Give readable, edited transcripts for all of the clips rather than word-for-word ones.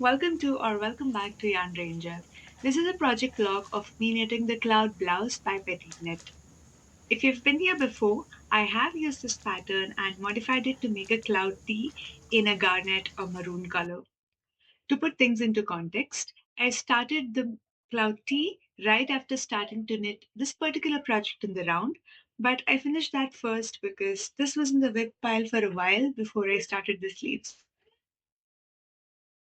Welcome back to Yarn Ranger. This is a project log of me knitting the cloud blouse by PetiteKnit. If you've been here before, I have used this pattern and modified it to make a cloud tee in a garnet or maroon color. To put things into context, I started the cloud tee right after starting to knit this particular project in the round, but I finished that first because this was in the WIP pile for a while before I started the sleeves.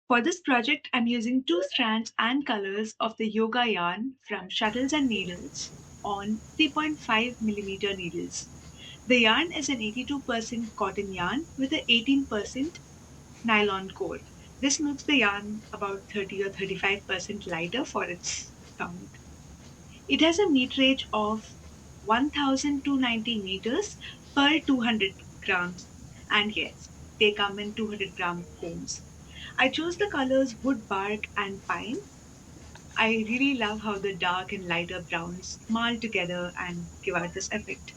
For this project, I'm using two strands and colors of the yoga yarn from Shuttles and Needles on 3.5 millimeter needles. The yarn is an 82% cotton yarn with an 18% nylon core. This makes the yarn about 30 or 35% lighter for its count. It has a meterage of 1,290 meters per 200 grams, and yes, they come in 200-gram combs. I chose the colors wood bark and pine. I really love how the dark and lighter browns marl together and give out this effect.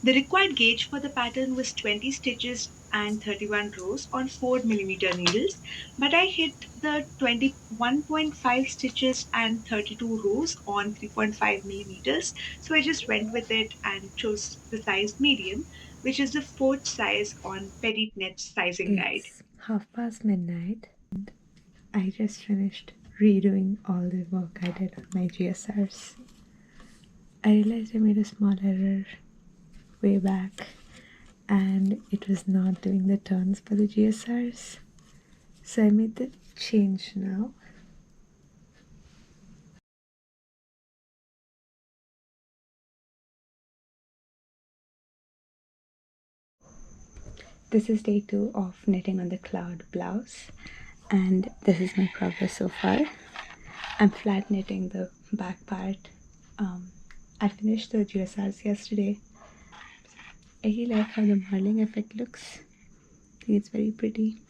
The required gauge for the pattern was 20 stitches and 31 rows on 4 millimeter needles, but I hit the 21.5 stitches and 32 rows on 3.5 millimeters, so I just went with it and chose the size medium, which is the fourth size on PetiteKnit's sizing guide. It's midnight. I just finished redoing all the work I did on my GSRs. I realized I made a small error way back and it was not doing the turns for the GSRs. So I made the change now. This is day 2 of knitting on the cloud blouse and this is my progress so far. I'm flat knitting the back part. I finished the GSRs yesterday. I really like how the marling effect looks. I think it's very pretty.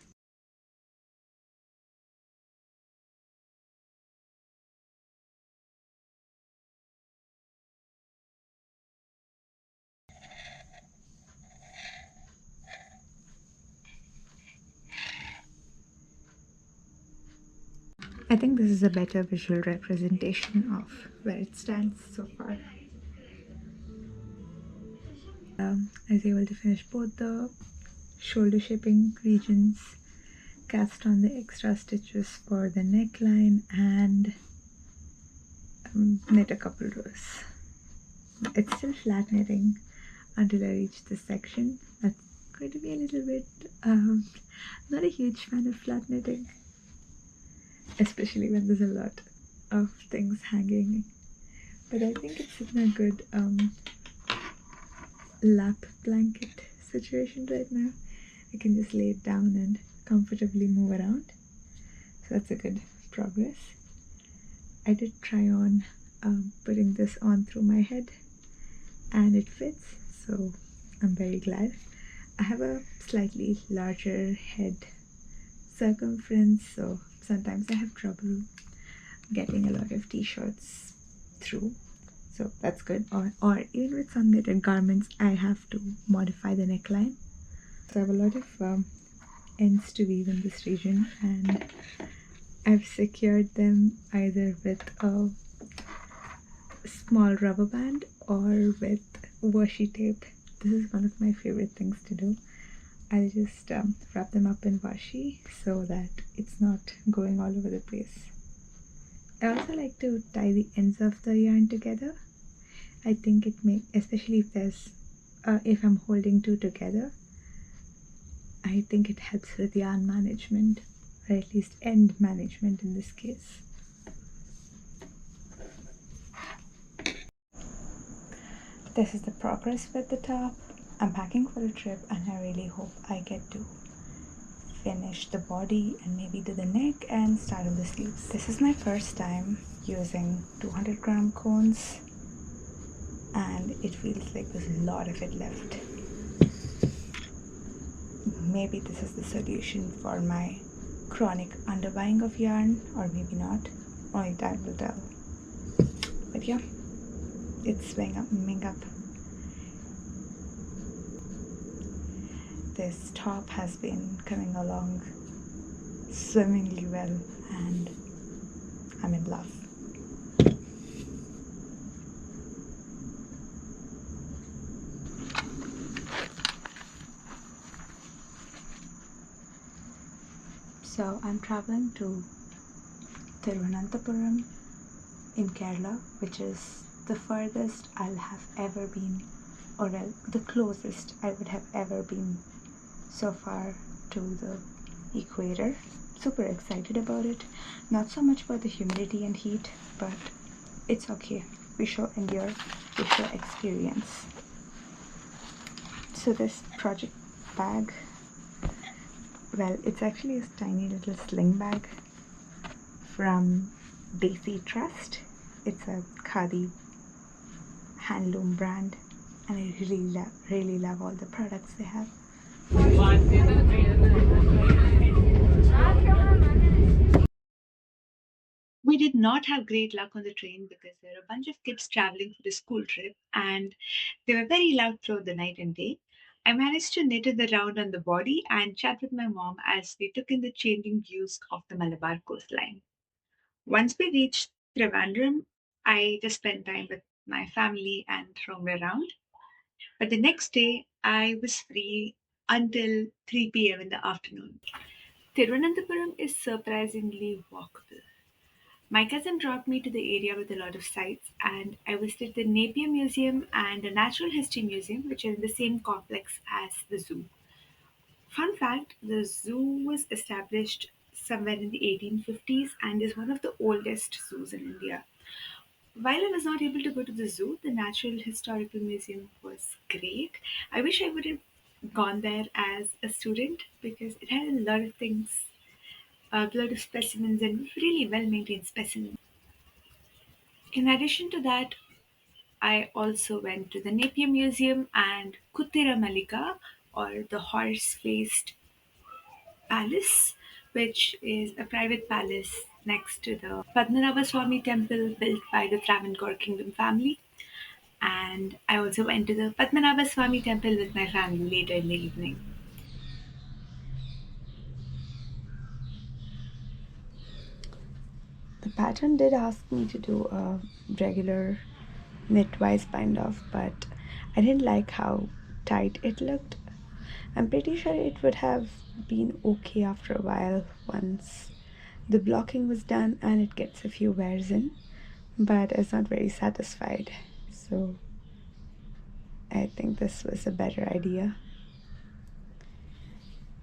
I think this is a better visual representation of where it stands so far. I was able to finish both the shoulder shaping regions, cast on the extra stitches for the neckline, and knit a couple rows. It's still flat knitting until I reach this section. That's going to be a little bit not a huge fan of flat knitting, especially when there's a lot of things hanging, but I think it's in a good lap blanket situation right now. I can just lay it down and comfortably move around, so that's a good progress. I did try on putting this on through my head and it fits, so I'm very glad. I have a slightly larger head circumference, so sometimes I have trouble getting a lot of t-shirts through, so that's good. Or even with some knitted garments I have to modify the neckline, so I have a lot of ends to weave in this region and I've secured them either with a small rubber band or with washi tape. This is one of my favorite things to do. I just wrap them up in washi so that it's not going all over the place. I also like to tie the ends of the yarn together. I think it may, especially if I'm holding two together, I think it helps with yarn management, or at least end management in this case. This is the progress with the top. I'm packing for a trip and I really hope I get to finish the body and maybe do the neck and start on the sleeves. This is my first time using 200-gram cones and it feels like there's a lot of it left. Maybe this is the solution for my chronic underbuying of yarn, or maybe not. Only time will tell. But yeah, it's swinging up. This top has been coming along swimmingly well, and I'm in love. So I'm traveling to Thiruvananthapuram in Kerala, which is the furthest I'll have ever been, or well, the closest I would have ever been so far to the equator. Super excited about it. Not so much about the humidity and heat, but it's okay. We shall endure, we shall experience. So this project bag, well, it's actually a tiny little sling bag from Desi Trust. It's a khadi handloom brand, and I really love all the products they have. We did not have great luck on the train because there were a bunch of kids traveling for the school trip and they were very loud throughout the night and day. I managed to knit in the round on the body and chat with my mom as we took in the changing views of the Malabar coastline. Once we reached Trivandrum, I just spent time with my family and roamed around. But the next day, I was free until 3 p.m. in the afternoon. Thiruvananthapuram is surprisingly walkable. My cousin dropped me to the area with a lot of sights, and I visited the Napier Museum and the Natural History Museum, which are in the same complex as the zoo. Fun fact, the zoo was established somewhere in the 1850s and is one of the oldest zoos in India. While I was not able to go to the zoo, the Natural Historical Museum was great. I wish I would have gone there as a student because it had a lot of things, a lot of specimens, and really well maintained specimens. In addition to that, I also went to the Napier Museum and Kuttira Malika, or the horse faced palace, which is a private palace next to the Padmanabha Swami temple built by the Travancore kingdom family. And I also went to the Padmanabha Swami temple with my family later in the evening. The pattern did ask me to do a regular knitwise bind off, but I didn't like how tight it looked. I'm pretty sure it would have been okay after a while once the blocking was done and it gets a few wears in, but I was not very satisfied. So I think this was a better idea.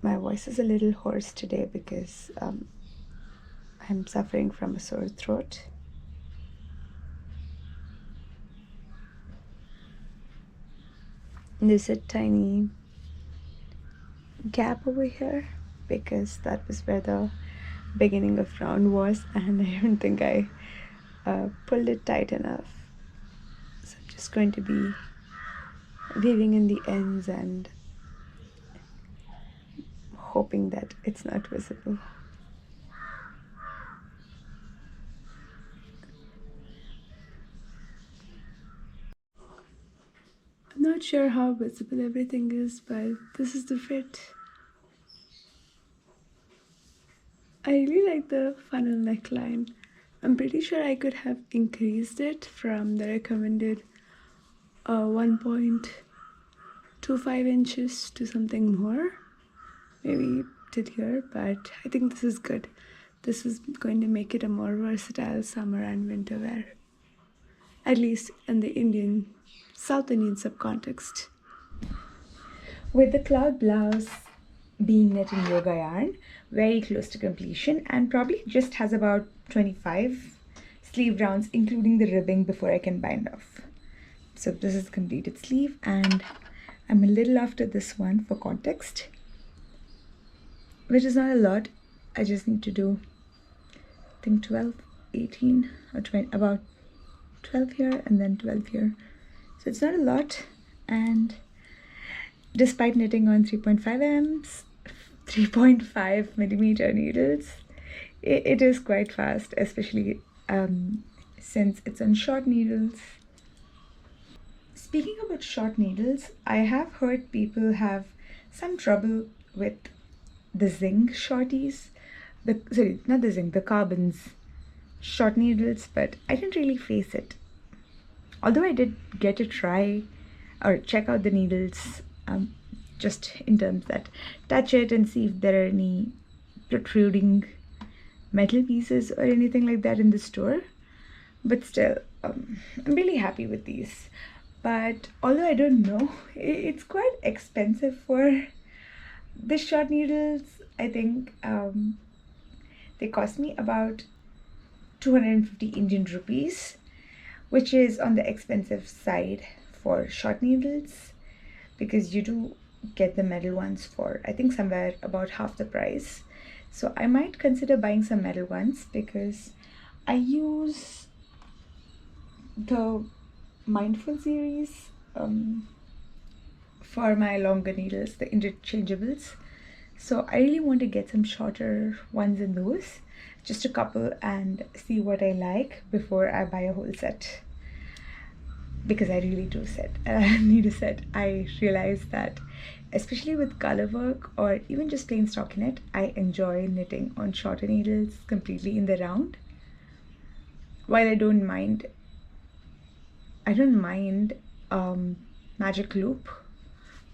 My voice is a little hoarse today because I'm suffering from a sore throat. There's a tiny gap over here because that was where the beginning of round was, and I don't think I pulled it tight enough. So I'm just going to be weaving in the ends and hoping that it's not visible. I'm not sure how visible everything is, but this is the fit. I really like the funnel neckline. I'm pretty sure I could have increased it from the recommended 1.25 inches to something more. Maybe did here, but I think this is good. This is going to make it a more versatile summer and winter wear, at least in the South Indian subcontext. With the cloud blouse being knit in yoga yarn, very close to completion, and probably just has about 25 sleeve rounds, including the ribbing before I can bind off. So this is the completed sleeve, and I'm a little after this one for context, which is not a lot. I just need to do, I think, 12, 18, or 20, about 12 here and then 12 here. So it's not a lot, and despite knitting on 3.5 m's, 3.5 millimeter needles, it is quite fast, especially since it's on short needles. Speaking about short needles, I have heard people have some trouble with the zinc shorties, the sorry, not the zinc, the carbons short needles, but I didn't really face it. Although I did get to try or check out the needles, just in terms that touch it and see if there are any protruding metal pieces or anything like that in the store. But still, I'm really happy with these. But although I don't know, it's quite expensive for the short needles. I think they cost me about 250 Indian rupees, which is on the expensive side for short needles because you do get the metal ones for I think somewhere about half the price. So I might consider buying some metal ones because I use the Mindful series for my longer needles, the interchangeables. So I really want to get some shorter ones in those, just a couple, and see what I like before I buy a whole set. Because I really do need a set. I realize that, especially with color work or even just plain stockinette, I enjoy knitting on shorter needles completely in the round. While I don't mind magic loop,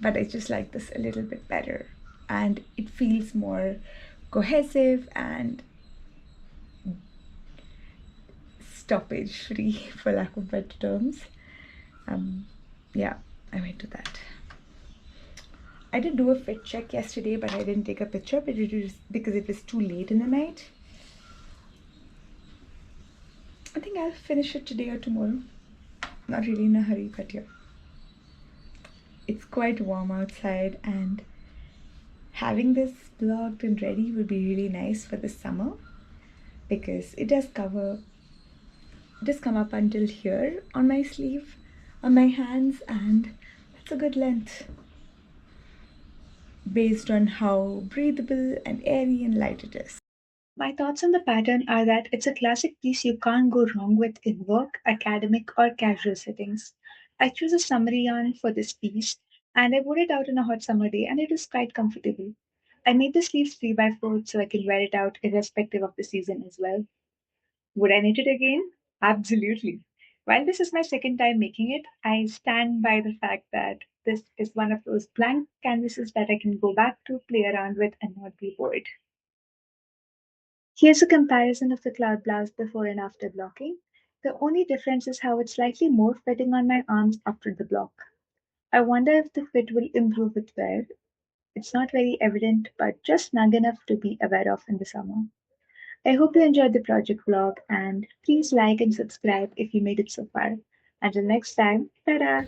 but I just like this a little bit better, and it feels more cohesive and stoppage free, for lack of better terms. Um, yeah, I might do that. I did do a fit check yesterday, but I didn't take a picture, but it was because it was too late in the night. I think I'll finish it today or tomorrow. Not really in a hurry, but yeah. It's quite warm outside, and having this blocked and ready would be really nice for the summer because it does come up until here on my sleeve, on my hands, and that's a good length based on how breathable and airy and light it is. My thoughts on the pattern are that it's a classic piece you can't go wrong with in work, academic, or casual settings. I chose a summer yarn for this piece and I wore it out on a hot summer day and it was quite comfortable. I made the sleeves 3 by 4 so I can wear it out irrespective of the season as well. Would I knit it again? Absolutely. While this is my second time making it, I stand by the fact that this is one of those blank canvases that I can go back to, play around with, and not be bored. Here's a comparison of the cloud blouse before and after blocking. The only difference is how it's slightly more fitting on my arms after the block. I wonder if the fit will improve with wear. It's not very evident, but just snug enough to be aware of in the summer. I hope you enjoyed the project vlog and please like and subscribe if you made it so far. Until next time, ta